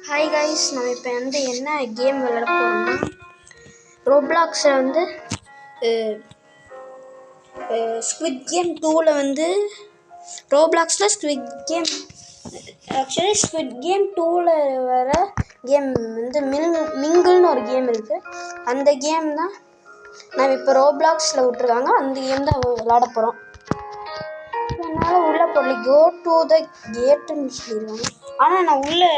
Hi guys, நம்ம இப்போ வந்து என்ன கேம் விளையாட போகிறோம்னா ரோப்ளாக்ஸில் வந்து ஸ்குவிட் கேம் 2ல் வந்து ரோப்ளாக்ஸில் squid game actually squid game 2ல் வர கேம் வந்து மிங்கிள்னு ஒரு கேம் இருக்குது. அந்த கேம் தான் நம்ம இப்போ ரோப்ளாக்ஸில் விட்ருக்காங்க. அந்த கேம் தான் விளையாட போகிறோம். என்னால் உள்ளே போடல, கோ டு த கேட்டுன்னு சொல்லிடுவாங்க. ஆனால் நான் உள்ளே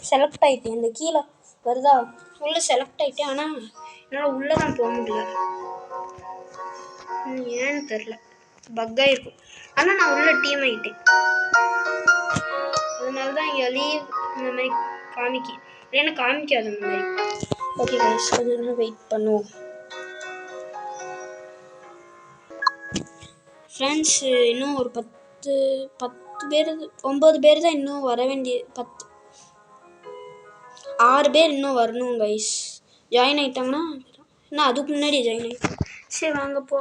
செலக்ட் ஆகிட்டேன். இந்த கீழே வருதா, உள்ளே செலக்ட் ஆகிட்டேன். ஆனால் என்னால் உள்ளே தான் போக முடியல. ஏன்னு தெரில, பக்காக இருக்கும். ஆனால் நான் உள்ளே டீம் ஆகிட்டேன். அதனால தான் இங்கே லீவ் இந்த மாதிரி இல்லைன்னா காமிக்காது அந்த மாதிரி. ஓகே கைஸ், கொஞ்சம் வெயிட் பண்ணுவோம். ஃப்ரெண்ட்ஸ், இன்னும் ஒரு 10 பேர் 9 பேர் தான் இன்னும் வர வேண்டிய 6 பேர் இன்னும் வரணும் கைஸ். ஜாயின் ஆகிட்டாங்கன்னா இன்னும் அதுக்கு முன்னாடி ஜாயின் ஆகிட்டோம். சரி வாங்க போ.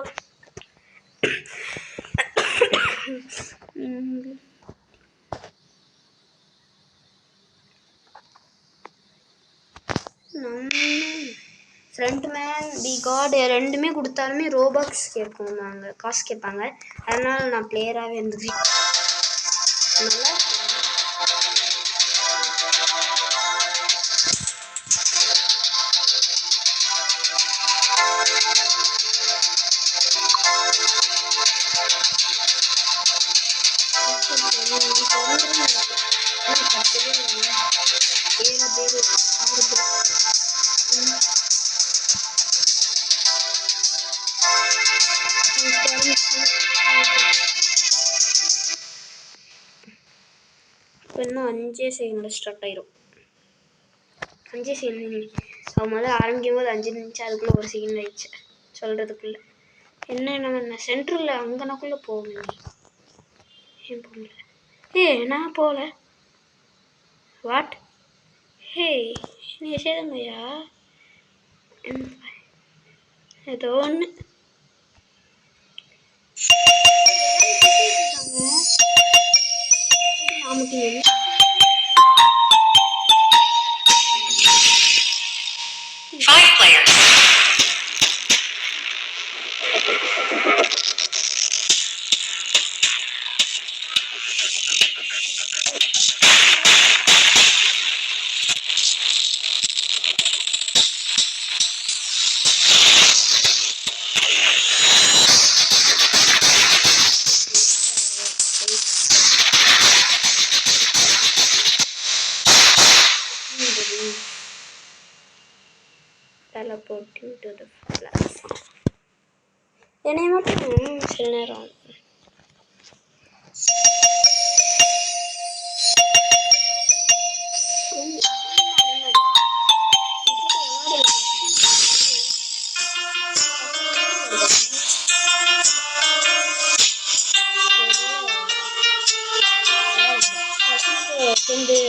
ஃப்ரண்ட் மேன் தி கார்டு ரெண்டுமே கொடுத்தாலுமே ரோபாக்ஸ் கேட்கும், நாங்கள் காசு கேட்பாங்க. அதனால் நான் பிளேயராகவே இருந்துக்கிறேன். அதனால் இன்னும் 5 செகண்டில் ஸ்டார்ட் ஆயிரும். 5 செகண்ட். அவன் முதல்ல ஆரம்பிக்கும் போது 5 நிமிஷம், அதுக்குள்ளே 1 செகண்ட் ஆயிடுச்சு சொல்கிறதுக்குள்ளே. என்ன சென்டரில் அங்கனக்குள்ளே போகணும். ஏன் போகல? நான் போகல. வாட்? நீ சேதமையா? ஏதோ ஒன்று. Teleporting to the blast. என்னை மட்டும் சில நேரம்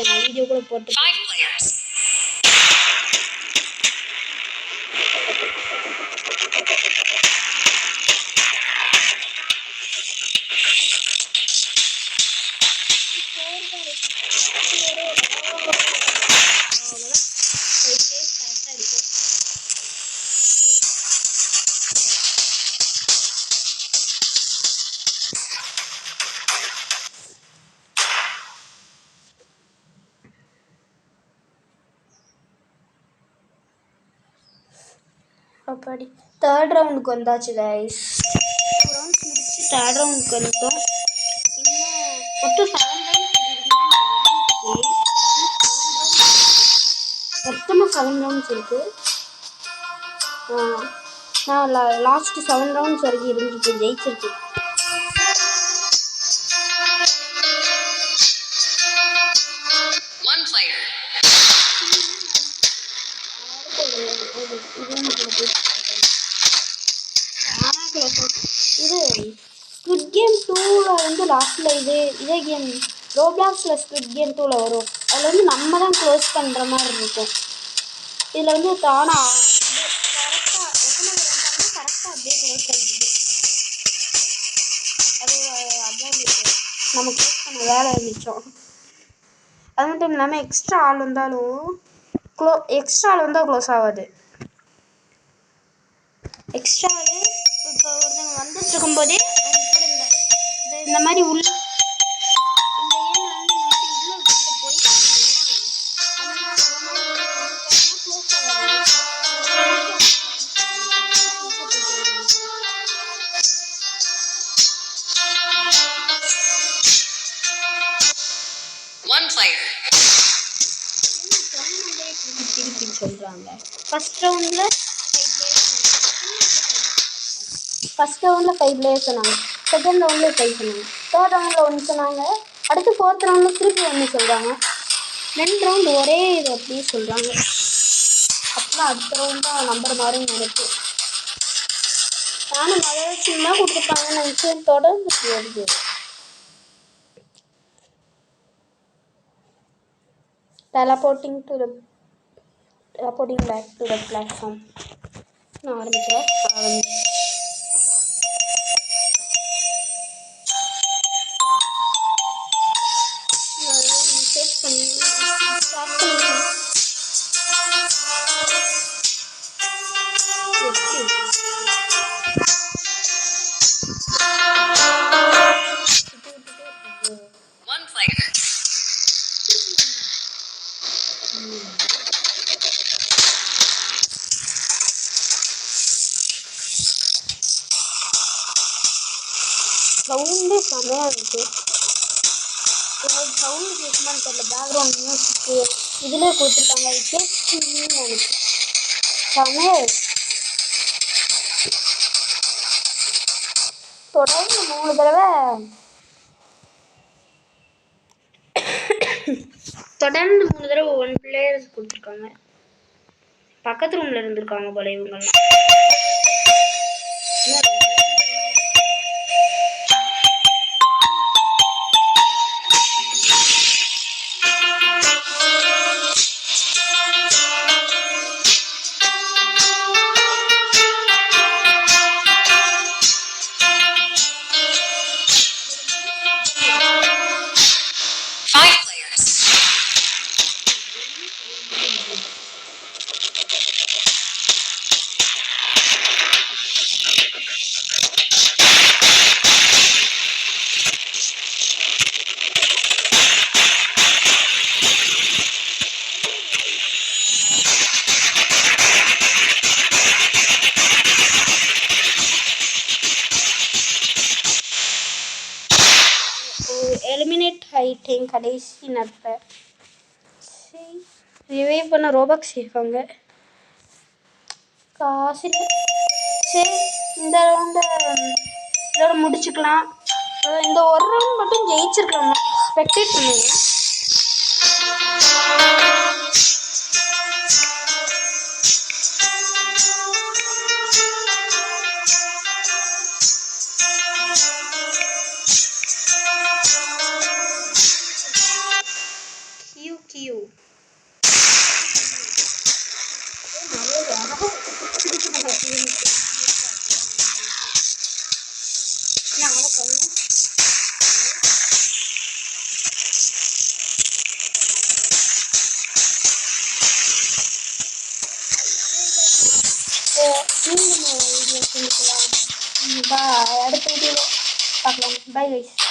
நான் வீடியோ கூட போட்டு அப்படி. தேர்ட் ரவுண்டுக்கு வந்தாச்சு கைஸ். 2 ரவுண்ட்ஸ் முடிச்சு தேர்ட் ரவுண்டுக்கு வந்துட்டோம். இன்னும் மொத்தம் 7 ரவுண்ட்ஸ் இருக்கு. நான் லாஸ்ட் 7 ரவுண்ட்ஸ் வரைக்கும் இருந்துருக்கு, ஜெயிச்சிருக்கு. இது ஸ்குவிட் கேம் 2ல் வந்து லாஸ்ட்டில் இதே கேம் ரோப்ளாக்ஸில் ஸ்குவிட் கேம் 2ல் வரும். அதில் வந்து நம்ம தான் க்ளோஸ் பண்ணுற மாதிரி இருக்கும். இதில் வந்து தானாக கரெக்டாக அப்படியே க்ளோஸ் பண்ணிடுது. அது அதான் நம்ம க்ளோஸ் பண்ண வேலை இருந்துச்சோம். அது மட்டும் இல்லாமல் எக்ஸ்ட்ரா ஆள் வந்தாலும் க்ளோஸ் ஆகாது. எக்ஸ்ட்ரா ஆள் இப்போ ஒருத்தவங்க வந்துட்டு இருக்கும்போதே அவங்க கூட இந்த மாதிரி உள்ள இந்த ஏன் வந்து இந்த மாதிரி உள்ள போயிட்டு க்ளோஸ் ஆகாது. திருப்பின்னு சொல்கிறாங்க. ஃபஸ்ட் ரவுண்டில் 5 பிளேயர்ஸ் சொன்னாங்க. செகண்ட் ரவுண்டில் 5 சொன்னாங்க. தேர்ட் ரவுண்டில் 1 சொன்னாங்க. அடுத்து 4th ரவுண்டில் திருப்பி 1 சொல்கிறாங்க. 2 ரவுண்டு ஒரே இது அப்படியே சொல்கிறாங்க. அப்புறம் அடுத்த ரவுண்டாக நம்பர் மாறும் நினைப்பு. நானும் மதவச்சுன்னா கொடுத்துருப்பாங்கன்னு நினச்சேன். தொடர்ந்து வருது. Teleporting back to the platform. நான் ஆரம்பிக்கிறேன். சவுண்டே செமையாக இருக்குது. எனக்கு சவுண்டு கேட்குமான்னு தெரியல. பேக்ரவுண்ட் மியூசிக்கு இதிலே கொடுத்துருக்காங்க. அது கேட்குன்னு நினைக்கிறேன். செமையாக தொடர்ந்து 3 தடவை தொடர்ந்து 3 தடவை 1 பிளேயர்ஸ் கொடுத்துருக்காங்க. பக்கத்து ரூமில் இருந்திருக்காங்க போல இவங்க. எலிமினேட் ஆகிட்டேன் கடைசி நேரத்தை. சரி ரிவைவ் பண்ண ரோபாக்ஸ் இருக்காங்க. காசு சரி இந்த ரவுண்டை இதோட முடிச்சுக்கலாம். இந்த ஒரு ரவுண்ட் மட்டும் ஜெயிச்சிருக்கலாம். ஸ்பெக்டேட் பண்ணுங்க. அடுத்த வீடியோவில் பார்க்கலாம். Bye guys.